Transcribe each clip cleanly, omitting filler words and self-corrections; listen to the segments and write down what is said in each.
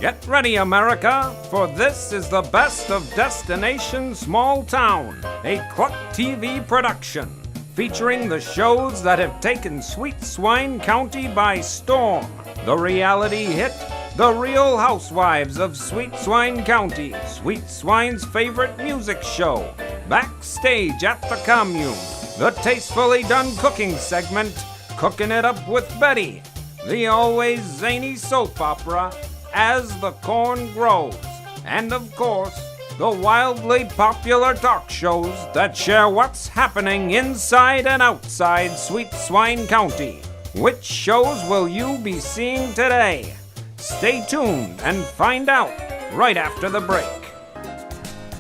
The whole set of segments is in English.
Get ready, America, for this is the best of Destination Small Town, a Cluck TV production, featuring the shows that have taken Sweet Swine County by storm. The reality hit, The Real Housewives of Sweet Swine County, Sweet Swine's favorite music show, Backstage at the Commune, the tastefully done cooking segment, Cooking It Up with Betty, the always zany soap opera, As the Corn Grows, and of course, the wildly popular talk shows that share what's happening inside and outside Sweet Swine County. Which shows will you be seeing today? Stay tuned and find out right after the break.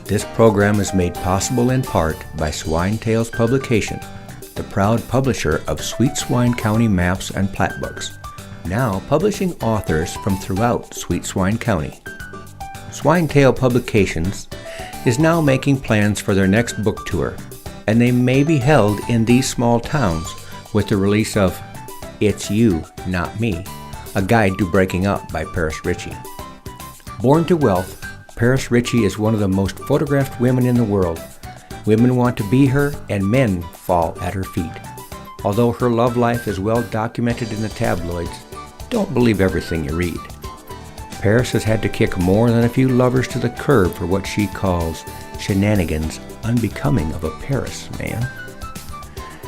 This program is made possible in part by Swine Tales Publication, the proud publisher of Sweet Swine County maps and plat books, now publishing authors from throughout Sweet Swine County. Swine Tale Publications is now making plans for their next book tour, and they may be held in these small towns with the release of It's You, Not Me, a guide to breaking up by Paris Ritchie. Born to wealth, Paris Ritchie is one of the most photographed women in the world. Women want to be her, and men fall at her feet. Although her love life is well documented in the tabloids, don't believe everything you read. Paris has had to kick more than a few lovers to the curb for what she calls shenanigans unbecoming of a Paris man.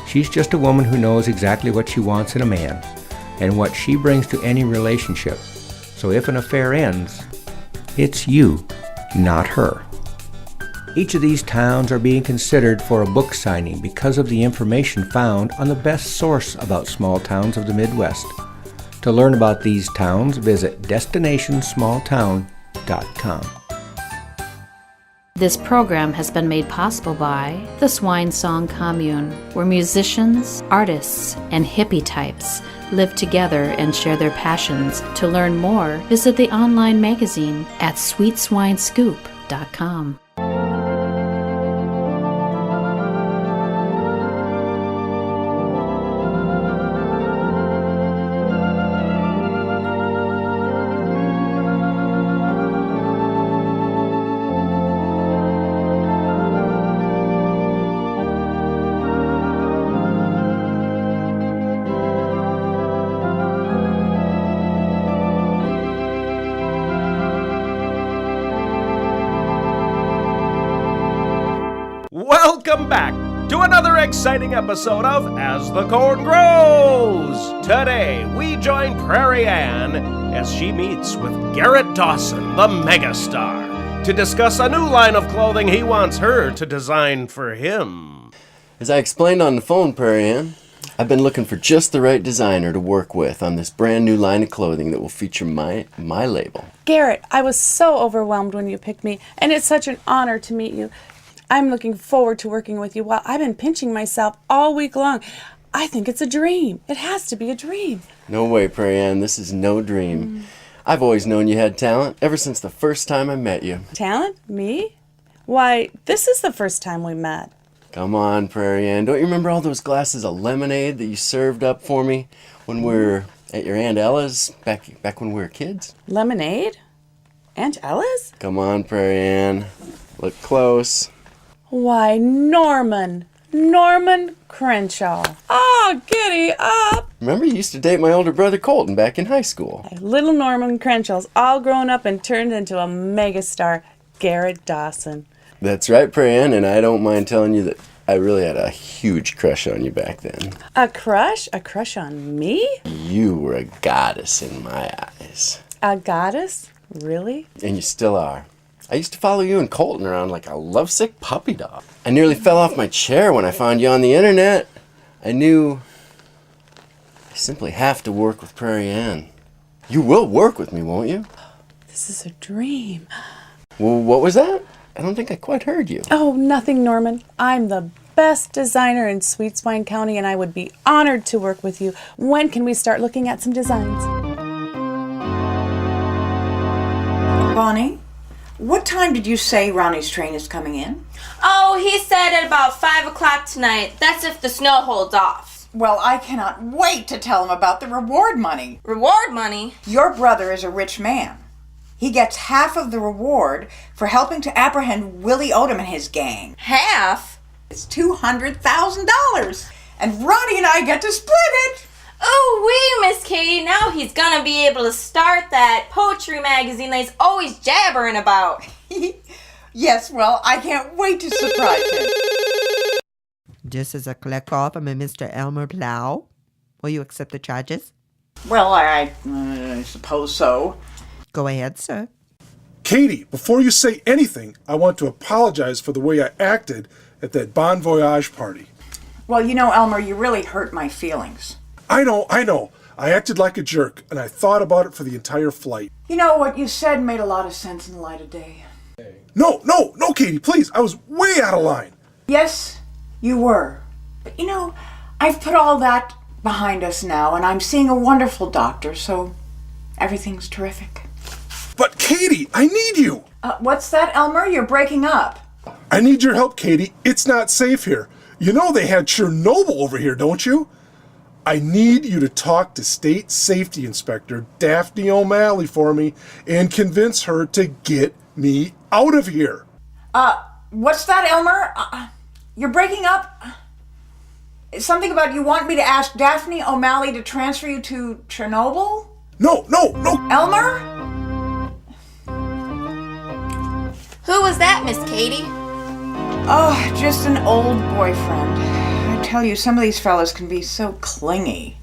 She's just a woman who knows exactly what she wants in a man and what she brings to any relationship. So if an affair ends, it's you, not her. Each of these towns are being considered for a book signing because of the information found on the best source about small towns of the Midwest. To learn about these towns, visit destinationsmalltown.com. This program has been made possible by the Swine Song Commune, where musicians, artists, and hippie types live together and share their passions. To learn more, visit the online magazine at sweetswinescoop.com. Welcome back to another exciting episode of As the Corn Grows. Today, we join Prairie Ann as she meets with Garrett Dawson, the megastar, to discuss a new line of clothing he wants her to design for him. As I explained on the phone, Prairie Ann, I've been looking for just the right designer to work with on this brand new line of clothing that will feature my label. Garrett, I was so overwhelmed when you picked me, and it's such an honor to meet you. I'm looking forward to working with you. While I've been pinching myself all week long. I think it's a dream. It has to be a dream. No way, Prairie Ann. This is no dream. I've always known you had talent ever since the first time I met you. Talent? Me? Why, this is the first time we met. Come on, Prairie Ann. Don't you remember all those glasses of lemonade that you served up for me when we were at your Aunt Ella's back when we were kids? Lemonade? Aunt Ella's? Come on, Prairie Ann. Look close. Why, Norman Crenshaw. Oh, giddy up. Remember you used to date my older brother Colton back in high school. Little Norman Crenshaw's all grown up and turned into a megastar, Garrett Dawson. That's right, Prairie Ann, and I don't mind telling you that I really had a huge crush on you back then. A crush? A crush on me? You were a goddess in my eyes. A goddess? Really? And you still are. I used to follow you and Colton around like a lovesick puppy dog. I nearly fell off my chair when I found you on the internet. I knew I simply have to work with Prairie Ann. You will work with me, won't you? This is a dream. Well, what was that? I don't think I quite heard you. Oh, nothing, Norman. I'm the best designer in Sweet Swine County, and I would be honored to work with you. When can we start looking at some designs? Bonnie, what time did you say Ronnie's train is coming in? Oh, he said at about 5 o'clock tonight. That's if the snow holds off. Well, I cannot wait to tell him about the reward money. Reward money? Your brother is a rich man. He gets half of the reward for helping to apprehend Willie Odom and his gang. Half? It's $200,000. And Ronnie and I get to split it. Oh, wee, Miss Katie. Now he's gonna be able to start that poetry magazine that he's always jabbering about. Yes, well, I can't wait to surprise him. This is a collect call from a Mr. Elmer Blau. Will you accept the charges? Well, I suppose so. Go ahead, sir. Katie, before you say anything, I want to apologize for the way I acted at that Bon Voyage party. Well, you know, Elmer, you really hurt my feelings. I know. I acted like a jerk, and I thought about it for the entire flight. You know, what you said made a lot of sense in the light of day. No, Katie, please. I was way out of line. Yes, you were. But you know, I've put all that behind us now, and I'm seeing a wonderful doctor, so everything's terrific. But Katie, I need you. What's that, Elmer? You're breaking up. I need your help, Katie. It's not safe here. You know they had Chernobyl over here, don't you? I need you to talk to State Safety Inspector Daphne O'Malley for me and convince her to get me out of here. What's that, Elmer? You're breaking up? Something about you want me to ask Daphne O'Malley to transfer you to Chernobyl? No. Elmer? Who was that, Miss Katie? Oh, just an old boyfriend. I tell you, some of these fellas can be so clingy.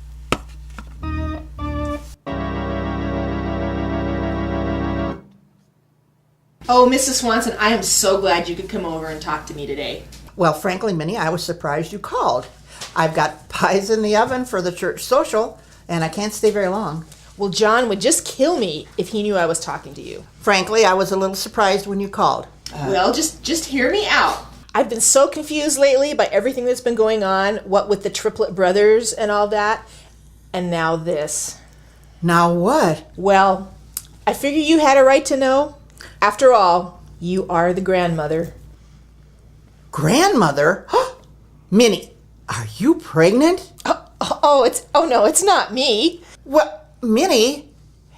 Oh, Mrs. Swanson, I am so glad you could come over and talk to me today. Well, frankly, Minnie, I was surprised you called. I've got pies in the oven for the church social, and I can't stay very long. Well, John would just kill me if he knew I was talking to you. Frankly, I was a little surprised when you called. Well, just hear me out. I've been so confused lately by everything that's been going on, what with the triplet brothers and all that, and now this. Now what? Well, I figure you had a right to know. After all, you are the grandmother. Grandmother? Minnie, are you pregnant? Oh no, it's not me. What, Minnie?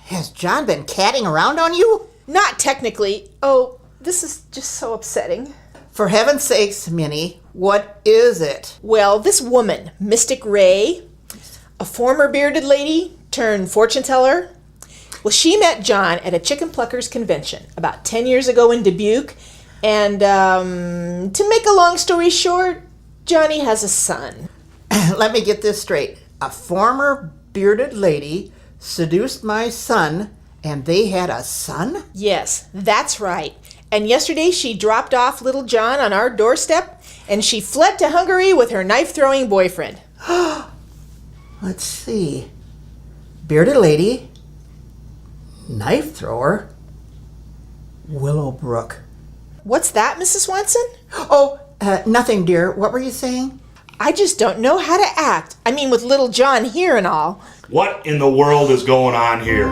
Has John been catting around on you? Not technically. Oh, this is just so upsetting. For heaven's sakes, Minnie, what is it? Well, this woman, Mystic Ray, a former bearded lady turned fortune teller. Well, she met John at a chicken pluckers convention about 10 years ago in Dubuque. And to make a long story short, Johnny has a son. Let me get this straight. A former bearded lady seduced my son, and they had a son? Yes, that's right. And yesterday she dropped off little John on our doorstep, and she fled to Hungary with her knife-throwing boyfriend. Let's see. Bearded lady, knife thrower, Willowbrook. What's that, Mrs. Swanson? Oh, nothing, dear. What were you saying? I just don't know how to act. I mean, with little John here and all. What in the world is going on here?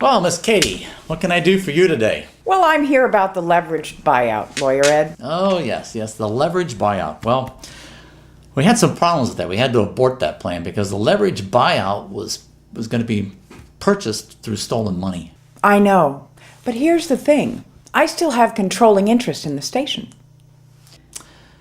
Well, Miss Katie, what can I do for you today? Well, I'm here about the leveraged buyout, Lawyer Ed. Oh, yes, the leverage buyout. Well, we had some problems with that. We had to abort that plan because the leverage buyout was going to be purchased through stolen money. I know, but here's the thing. I still have controlling interest in the station.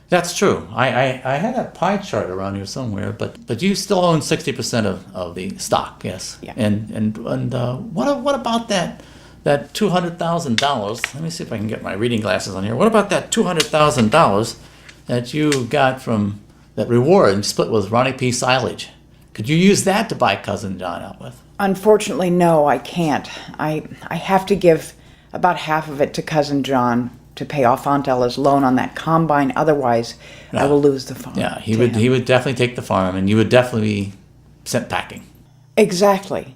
That's true. I had a pie chart around here somewhere, but you still own 60% of the stock, yes. Yeah. And what about that $200,000? Let me see if I can get my reading glasses on here. What about that $200,000 that you got from that reward and split with Ronnie P. Silage? Could you use that to buy Cousin John out with? Unfortunately, no, I can't. I have to give about half of it to Cousin John to pay off Aunt Ella's loan on that combine. Otherwise, I will lose the farm. Yeah, he would definitely take the farm, and you would definitely be sent packing. Exactly.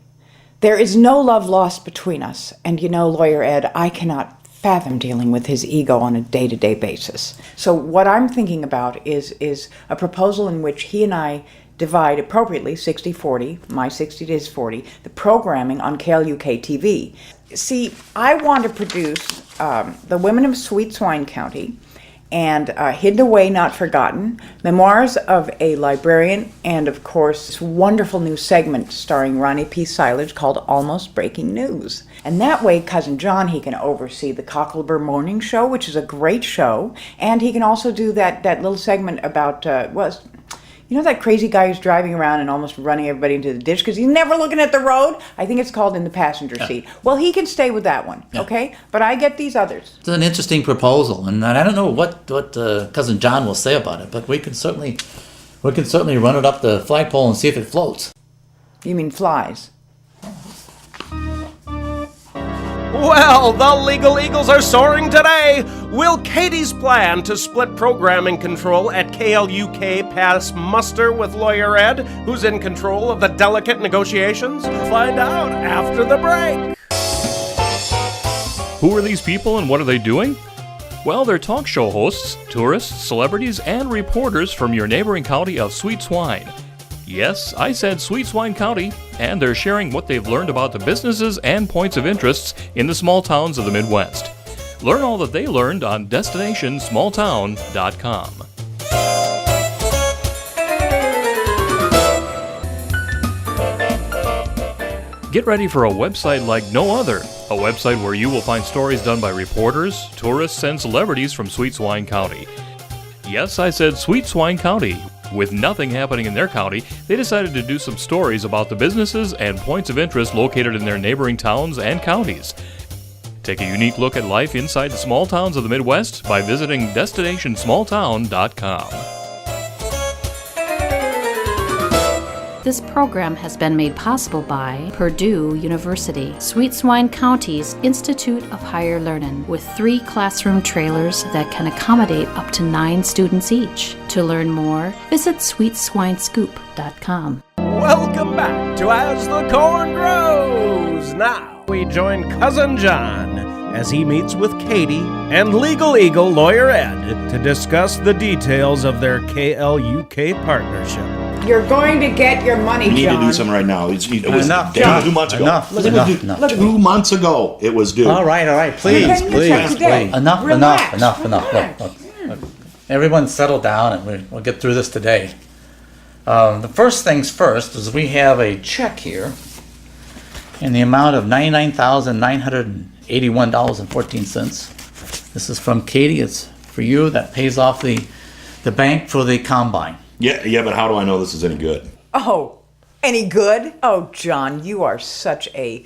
There is no love lost between us, and you know, Lawyer Ed, I cannot fathom dealing with his ego on a day-to-day basis. So what I'm thinking about is a proposal in which he and I divide appropriately 60-40, my 60 to his 40, the programming on KLUK TV. See, I want to produce The Women of Sweet Swine County and Hidden Away, Not Forgotten, Memoirs of a Librarian, and of course, this wonderful new segment starring Ronnie P. Silage called Almost Breaking News. And that way, Cousin John, he can oversee the Cocklebur Morning Show, which is a great show, and he can also do that little segment about, you know that crazy guy who's driving around and almost running everybody into the ditch because he's never looking at the road? I think it's called In the Passenger Seat. Well, he can stay with that one, okay? But I get these others. It's an interesting proposal, and I don't know what Cousin John will say about it, but we can certainly run it up the flagpole and see if it floats. You mean flies? Well, the Legal Eagles are soaring today. Will Katie's plan to split programming control at KLUK pass muster with Lawyer Ed, who's in control of the delicate negotiations? Find out after the break. Who are these people and what are they doing? Well, they're talk show hosts, tourists, celebrities, and reporters from your neighboring county of Sweet Swine. Yes, I said Sweet Swine County, and they're sharing what they've learned about the businesses and points of interest in the small towns of the Midwest. Learn all that they learned on DestinationSmallTown.com. Get ready for a website like no other. A website where you will find stories done by reporters, tourists, and celebrities from Sweet Swine County. Yes, I said Sweet Swine County. With nothing happening in their county, they decided to do some stories about the businesses and points of interest located in their neighboring towns and counties. Take a unique look at life inside the small towns of the Midwest by visiting DestinationSmallTown.com. This program has been made possible by Purdue University, Sweet Swine County's Institute of Higher Learning, with 3 classroom trailers that can accommodate up to 9 students each. To learn more, visit sweetswinescoop.com. Welcome back to As the Corn Grows. Now we join Cousin John as he meets with Katie and Legal Eagle Lawyer Ed to discuss the details of their KLUK partnership. You're going to get your money, We need John. to do something right now. It was Enough, due John. 2 months ago. Enough, Look, enough, it was due enough. 2 months ago it was due. All right, please, Okay, you please, check today. please. Enough. Relax, Look. relax. Everyone settle down and we'll get through this today. The first things first is we have a check here in the amount of $99,981.14. This is from Katie. It's for you. That pays off the bank for the combine. Yeah, but how do I know this is any good? Oh, any good? Oh, John, you are such a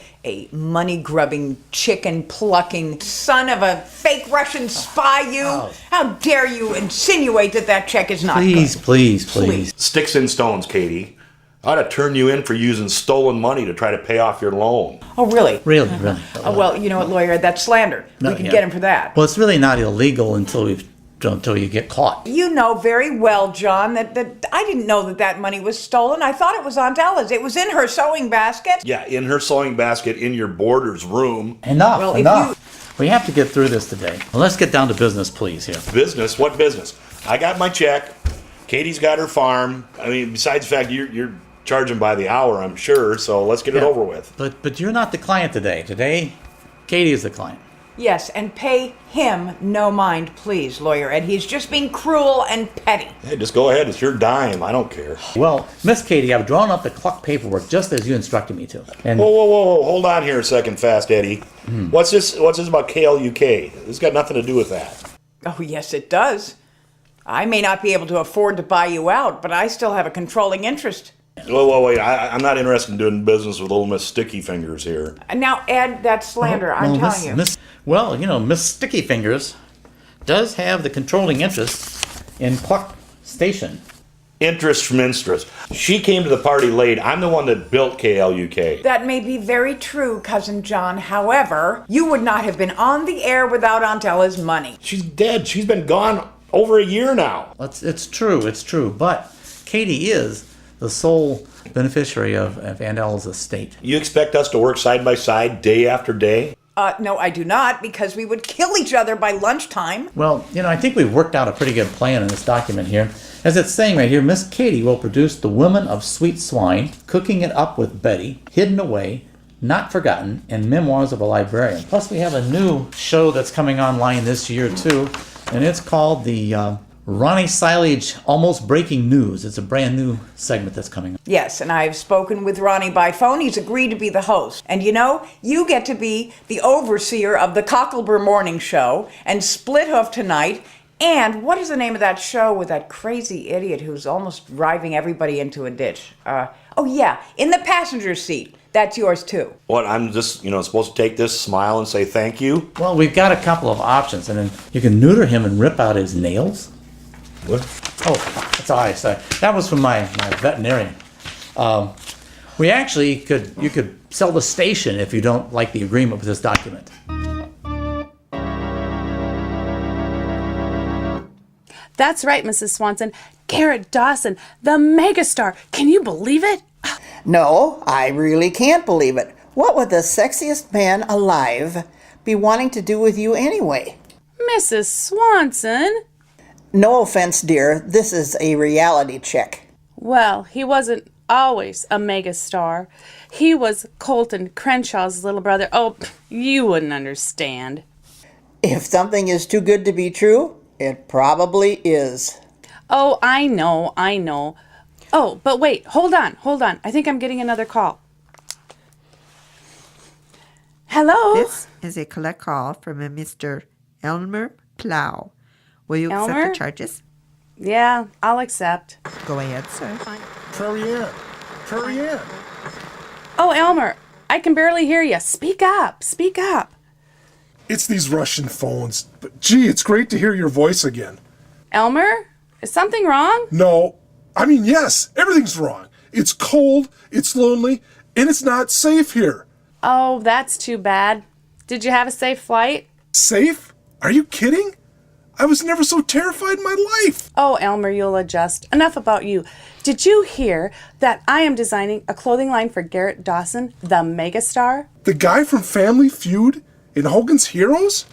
money-grubbing, chicken-plucking son of a fake Russian spy, you. How dare you insinuate that check is not Please, good? please. Sticks and stones, Katie. I ought to turn you in for using stolen money to try to pay off your loan. Oh, really? Really. Oh, well, you know what, lawyer, that's slander. We can get him for that. Well, it's really not illegal until you get caught. You know very well, John, that I didn't know that money was stolen. I thought it was Aunt Ella's. It was in her sewing basket. Yeah, in her sewing basket in your boarder's room. Enough. We have to get through this today. Well, let's get down to business, please, here. Business? What business? I got my check. Katie's got her farm. I mean, besides the fact you're charging by the hour, I'm sure, so let's get it over with. But you're not the client today. Today, Katie is the client. Yes, and pay him no mind, please, Lawyer Ed. He's just being cruel and petty. Hey, just go ahead. It's your dime. I don't care. Well, Miss Katie, I've drawn up the clock paperwork just as you instructed me to. And Whoa. Hold on here a second, Fast Eddie. What's this about KLUK? This has got nothing to do with that. Oh, yes, it does. I may not be able to afford to buy you out, but I still have a controlling interest. Wait. I'm not interested in doing business with little Miss Sticky Fingers here. Now, Ed, that's slander, I'm telling you. Miss Sticky Fingers does have the controlling interest in Cluck Station. Interest from interest. She came to the party late. I'm the one that built KLUK. That may be very true, Cousin John. However, you would not have been on the air without Aunt Ella's money. She's dead. She's been gone over a year now. It's true. But Katie is the sole beneficiary of Aunt Ella's estate. You expect us to work side by side day after day? No, I do not, because we would kill each other by lunchtime. Well, I think we've worked out a pretty good plan in this document here. As it's saying right here, Miss Katie will produce The Women of Sweet Swine, Cooking It Up with Betty, Hidden Away, Not Forgotten, and Memoirs of a Librarian. Plus, we have a new show that's coming online this year, too. and it's called the Ronnie Silage Almost Breaking News. It's a brand new segment that's coming up. Yes, and I've spoken with Ronnie by phone. He's agreed to be the host. And you know, you get to be the overseer of the Cocklebur Morning Show and Split Hoof tonight. And what is the name of that show with that crazy idiot who's almost driving everybody into a ditch? Oh yeah, In the Passenger Seat. That's yours too. What, I'm just, supposed to take this, smile, and say thank you? Well, we've got a couple of options, and then you can neuter him and rip out his nails. What? Oh, that's all right. Sorry. That was from my veterinarian. You could sell the station if you don't like the agreement with this document. That's right, Mrs. Swanson. Garrett Dawson, the megastar. Can you believe it? No, I really can't believe it. What would the sexiest man alive be wanting to do with you anyway? Mrs. Swanson? No offense, dear. This is a reality check. Well, he wasn't always a megastar. He was Colton Crenshaw's little brother. Oh, you wouldn't understand. If something is too good to be true, it probably is. Oh, I know. Oh, but wait, hold on. I think I'm getting another call. Hello? This is a collect call from a Mr. Elmer Plow. Will you accept Elmer? the charges? Yeah, I'll accept. Go ahead, sir. Prairie Ann. Oh, Elmer, I can barely hear you. Speak up. It's these Russian phones. But gee, it's great to hear your voice again. Elmer, is something wrong? No. I mean, yes, everything's wrong. It's cold, it's lonely, and it's not safe here. Oh, that's too bad. Did you have a safe flight? Safe? Are you kidding? I was never so terrified in my life. Oh, Elmer, you'll adjust. Enough about you. Did you hear that I am designing a clothing line for Garrett Dawson, the megastar? The guy from Family Feud in Hogan's Heroes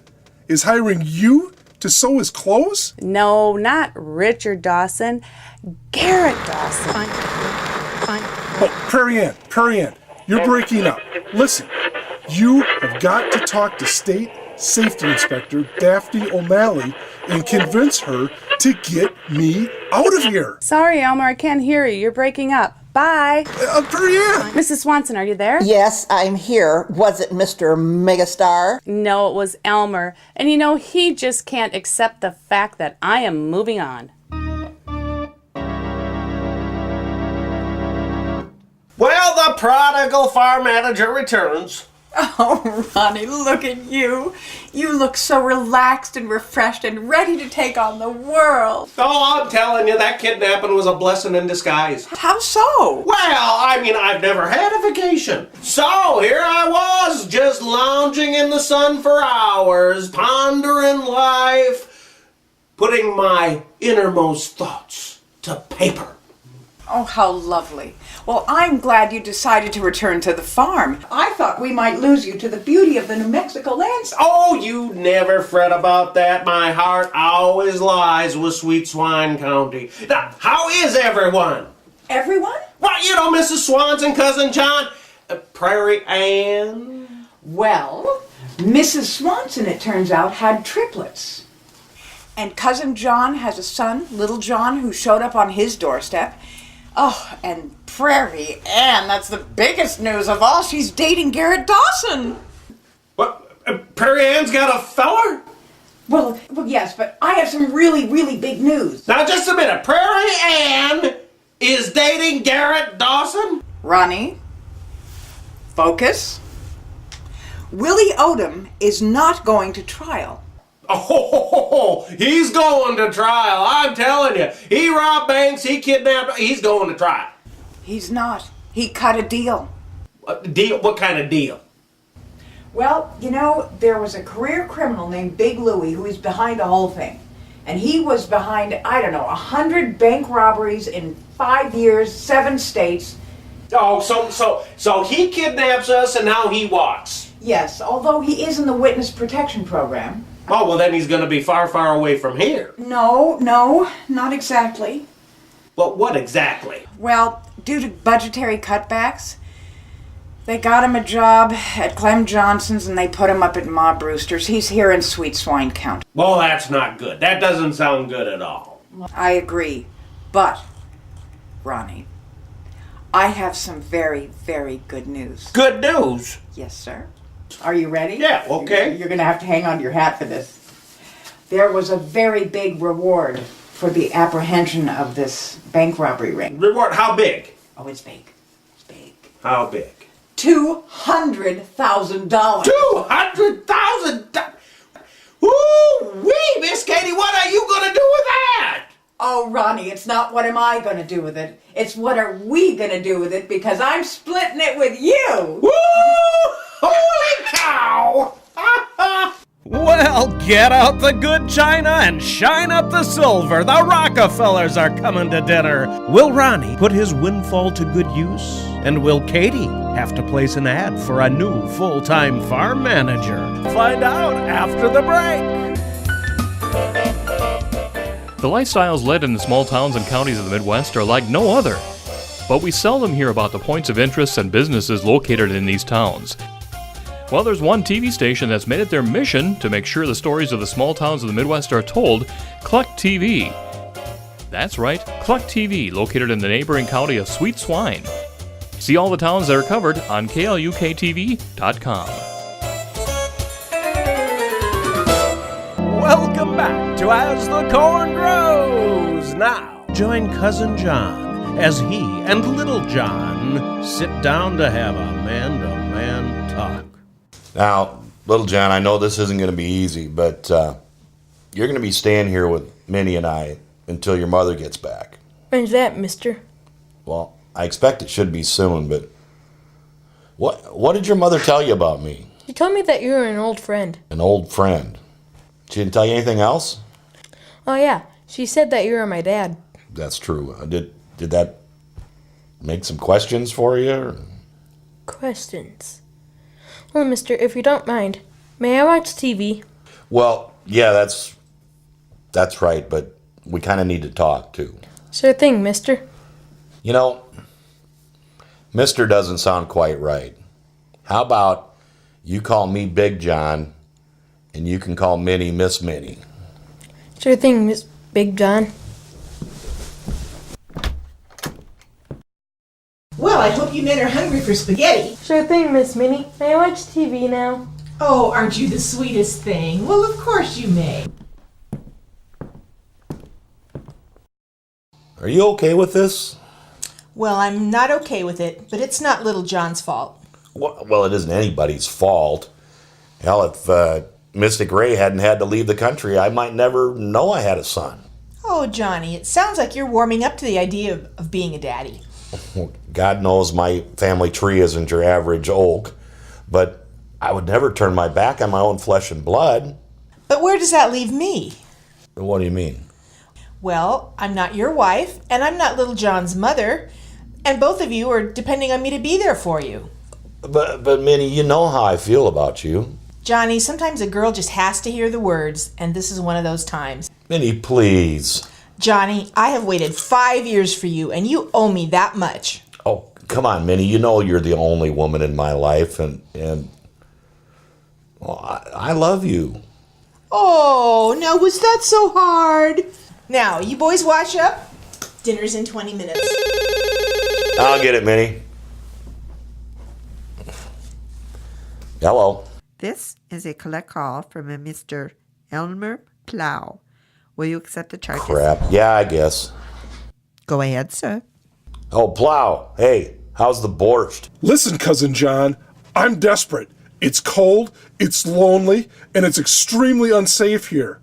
is hiring you to sew his clothes? No, not Richard Dawson. Garrett Dawson. Oh, Prairie Ann, you're breaking up. Listen, you have got to talk to State Safety Inspector Daphne O'Malley and convince her to get me out of here. Sorry, Elmer, I can't hear you. You're breaking up. Bye. Prairie Ann! Mrs. Swanson, are you there? Yes, I'm here. Was it Mr. Megastar? No, it was Elmer. And you know, he just can't accept the fact that I am moving on. Well, the prodigal farm manager returns. Oh, Ronnie, look at you. You look so relaxed and refreshed and ready to take on the world. Oh, I'm telling you, that kidnapping was a blessing in disguise. How so? Well, I mean, I've never had a vacation. So here I was, just lounging in the sun for hours, pondering life, putting my innermost thoughts to paper. Oh, how lovely. Well, I'm glad you decided to return to the farm. I thought we might lose you to the beauty of the New Mexico landscape. Oh, you never fret about that. My heart always lies with Sweet Swine County. Now, how is everyone? Everyone? Well, you know, Mrs. Swanson, Cousin John, Prairie Ann. Well, Mrs. Swanson, it turns out, had triplets. And Cousin John has a son, Little John, who showed up on his doorstep. Oh, and Prairie Ann, that's the biggest news of all. She's dating Garrett Dawson. What? Prairie Ann's got a feller? Well, yes, but I have some really, really big news. Now, just a minute. Prairie Ann is dating Garrett Dawson? Ronnie, focus. Willie Odom is not going to trial. Oh, he's going to trial. I'm telling you. He robbed banks, he kidnapped, he's going to trial. He's not. He cut a deal. Deal? What kind of deal? Well, you know, there was a career criminal named Big Louie who is behind the whole thing. And he was behind, 100 bank robberies in 5 years, 7 states. Oh, so he kidnaps us and now he walks. Yes, although he is in the witness protection program. Oh, well then he's going to be far, far away from here. No, not exactly. Well, what exactly? Well, due to budgetary cutbacks, They got him a job at Clem Johnson's and they put him up at Ma Brewster's. He's here in Sweet Swine County. Well, that's not good. That doesn't sound good at all. I agree. But, Ronnie, I have some very, very good news. Good news? Yes, sir. Are you ready? Yeah, okay. You're going to have to hang on to your hat for this. There was a very big reward for the apprehension of this bank robbery ring. Reward? How big? Oh, it's big. It's big. How big? $200,000. $200,000? Woo-wee, Miss Katie, what are you going to do with that? Oh, Ronnie, it's not what am I going to do with it. It's what are we going to do with it because I'm splitting it with you. Woo! Holy cow! Well, get out the good china and shine up the silver. The Rockefellers are coming to dinner. Will Ronnie put his windfall to good use? And will Katie have to place an ad for a new full-time farm manager? Find out after the break. The lifestyles led in the small towns and counties of the Midwest are like no other. But we seldom hear about the points of interest and businesses located in these towns. Well, there's one TV station that's made it their mission to make sure the stories of the small towns of the Midwest are told, Cluck TV. That's right, Cluck TV, located in the neighboring county of Sweet Swine. See all the towns that are covered on KLUKTV.com. Welcome back to As the Corn Grows. Now, join Cousin John as he and Little John sit down to have a man-to-man talk. Now, Little John, I know this isn't going to be easy, but you're going to be staying here with Minnie and I until your mother gets back. When's that, mister? Well, I expect it should be soon, but what did your mother tell you about me? She told me that you were an old friend. An old friend. She didn't tell you anything else? Oh, yeah. She said that you were my dad. That's true. Did that make some questions for you? Or? Questions? Well, mister, if you don't mind, may I watch TV? Well, yeah, that's right, but we kind of need to talk, too. Sure thing, mister. You know, Mister doesn't sound quite right. How about you call me Big John, and you can call Minnie Miss Minnie? Sure thing, Miss Big John. Well, I hope you men are hungry for spaghetti. Sure thing, Miss Minnie. May I watch TV now? Oh, aren't you the sweetest thing? Well, of course you may. Are you okay with this? Well, I'm not okay with it, but it's not Little John's fault. Well, it isn't anybody's fault. Hell, if Mystic Ray hadn't had to leave the country, I might never know I had a son. Oh, Johnny, it sounds like you're warming up to the idea of being a daddy. God knows my family tree isn't your average oak, but I would never turn my back on my own flesh and blood. But where does that leave me? What do you mean? Well, I'm not your wife, and I'm not Little John's mother, and both of you are depending on me to be there for you. But Minnie, you know how I feel about you. Johnny, sometimes a girl just has to hear the words, and this is one of those times. Minnie, please. Johnny, I have waited 5 years for you, and you owe me that much. Oh, come on, Minnie. You know you're the only woman in my life, and well, I love you. Oh, now was that so hard? Now, you boys wash up. Dinner's in 20 minutes. I'll get it, Minnie. Hello. This is a collect call from a Mr. Elmer Plow. Will you accept the charges? Crap. Yeah, I guess. Go ahead, sir. Oh, Plow. Hey, how's the borscht? Listen, Cousin John, I'm desperate. It's cold, it's lonely, and it's extremely unsafe here.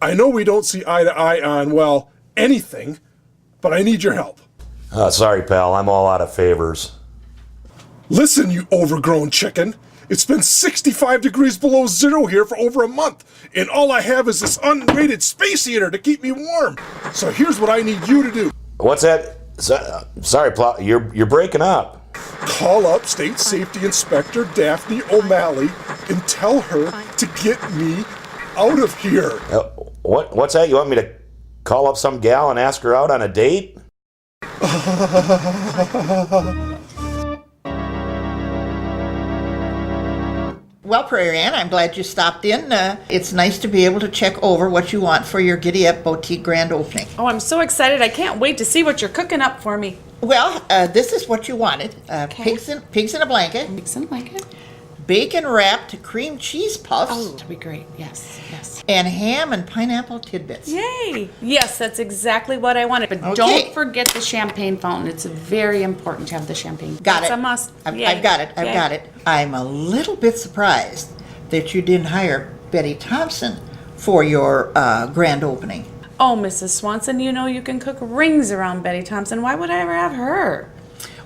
I know we don't see eye to eye on, well, anything, but I need your help. Sorry, pal. I'm all out of favors. Listen, you overgrown chicken. It's been 65 degrees below zero here for over a month, and all I have is this unrated space heater to keep me warm. So here's what I need you to do. What's that? Sorry, Plow. You're breaking up. Call up State Safety Inspector Daphne O'Malley and tell her to get me out of here. What's that? You want me to call up some gal and ask her out on a date? Well, Prairie Ann, I'm glad you stopped in. It's nice to be able to check over what you want for your Giddy Up Boutique grand opening. Oh, I'm so excited. I can't wait to see what you're cooking up for me. Well, this is what you wanted. Pigs in a blanket. Pigs in a blanket. Bacon-wrapped cream cheese puffs. Oh, that'd be great. Yes, yes. And ham and pineapple tidbits. Yay! Yes, that's exactly what I wanted. But Okay. don't forget the champagne fountain. It's very important to have the champagne. Got It's it. a must. I've Yay. got it. I've Yay. got it. I'm a little bit surprised that you didn't hire Betty Thompson for your grand opening. Oh, Mrs. Swanson, you know you can cook rings around Betty Thompson. Why would I ever have her?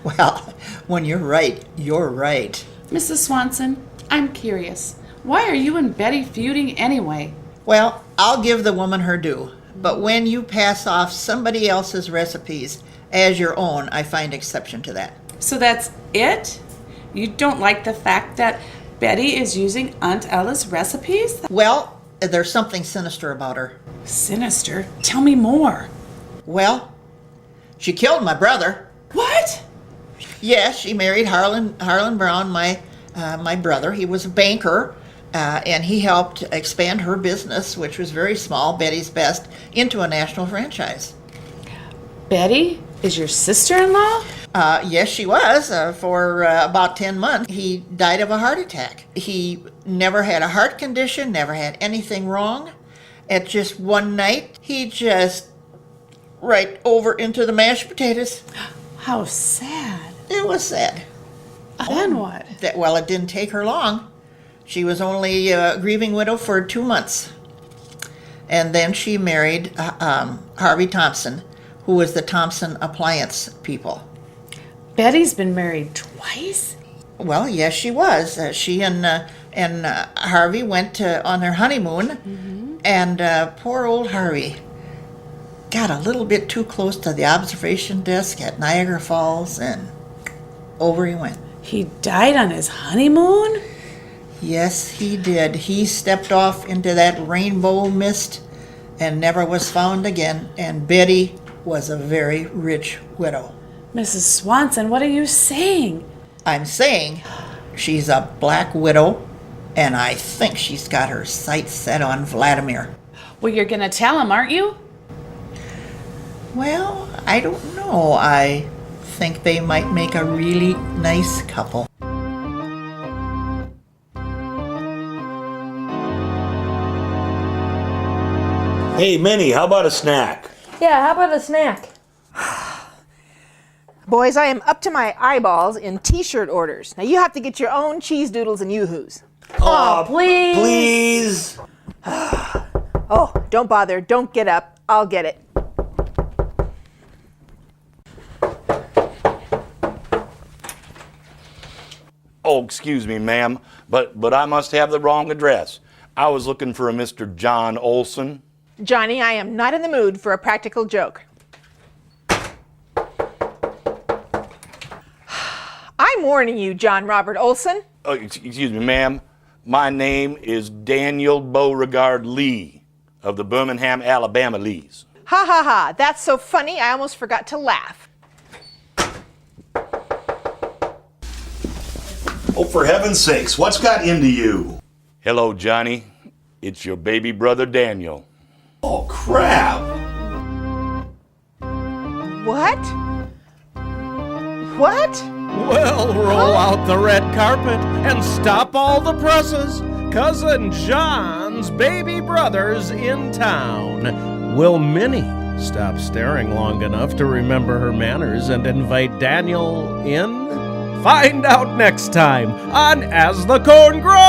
Well, when you're right, you're right. Mrs. Swanson, I'm curious. Why are you and Betty feuding anyway? Well, I'll give the woman her due. But when you pass off somebody else's recipes as your own, I find exception to that. So that's it? You don't like the fact that Betty is using Aunt Ella's recipes? Well, there's something sinister about her. Sinister? Tell me more. Well, she killed my brother. What? Yes, she married Harlan Brown, my brother. He was a banker, and he helped expand her business, which was very small, Betty's Best, into a national franchise. Betty is your sister-in-law? Yes, she was, for about 10 months. He died of a heart attack. He never had a heart condition, never had anything wrong. At just one night, he just right over into the mashed potatoes. How sad. It was sad. Then what? Well, it didn't take her long. She was only a grieving widow for 2 months. And then she married Harvey Thompson, who was the Thompson Appliance people. Betty's been married twice? Well, yes, she was. She and Harvey went on their honeymoon, and poor old Harvey got a little bit too close to the observation desk at Niagara Falls, and over he went. He died on his honeymoon? Yes, he did. He stepped off into that rainbow mist and never was found again, and Betty was a very rich widow. Mrs. Swanson, what are you saying? I'm saying she's a black widow, and I think she's got her sights set on Vladimir. Well, you're gonna tell him, aren't you? Well, I don't know. I think they might make a really nice couple. Hey, Minnie, how about a snack? Yeah, how about a snack? Boys, I am up to my eyeballs in t-shirt orders. Now you have to get your own cheese doodles and yoo-hoos. Oh, please. Please. Oh, don't bother. Don't get up. I'll get it. Oh, excuse me, ma'am, but I must have the wrong address. I was looking for a Mr. John Olson. Johnny, I am not in the mood for a practical joke. I'm warning you, John Robert Olson. Oh, excuse me, ma'am. My name is Daniel Beauregard Lee of the Birmingham, Alabama Lees. Ha ha ha, that's so funny I almost forgot to laugh. Oh, for heaven's sakes, what's got into you? Hello, Johnny. It's your baby brother, Daniel. Oh, crap. What? What? Well, roll out the red carpet and stop all the presses. Cousin John's baby brother's in town. Will Minnie stop staring long enough to remember her manners and invite Daniel in? Find out next time on As the Corn Grows!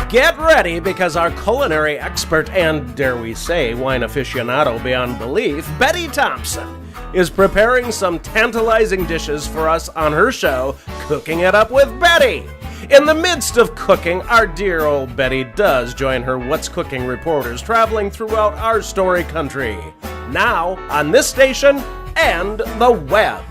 Get ready, because our culinary expert and, dare we say, wine aficionado beyond belief, Betty Thompson, is preparing some tantalizing dishes for us on her show, Cooking It Up with Betty. In the midst of cooking, our dear old Betty does join her What's Cooking reporters traveling throughout our story country. Now, on this station and the web.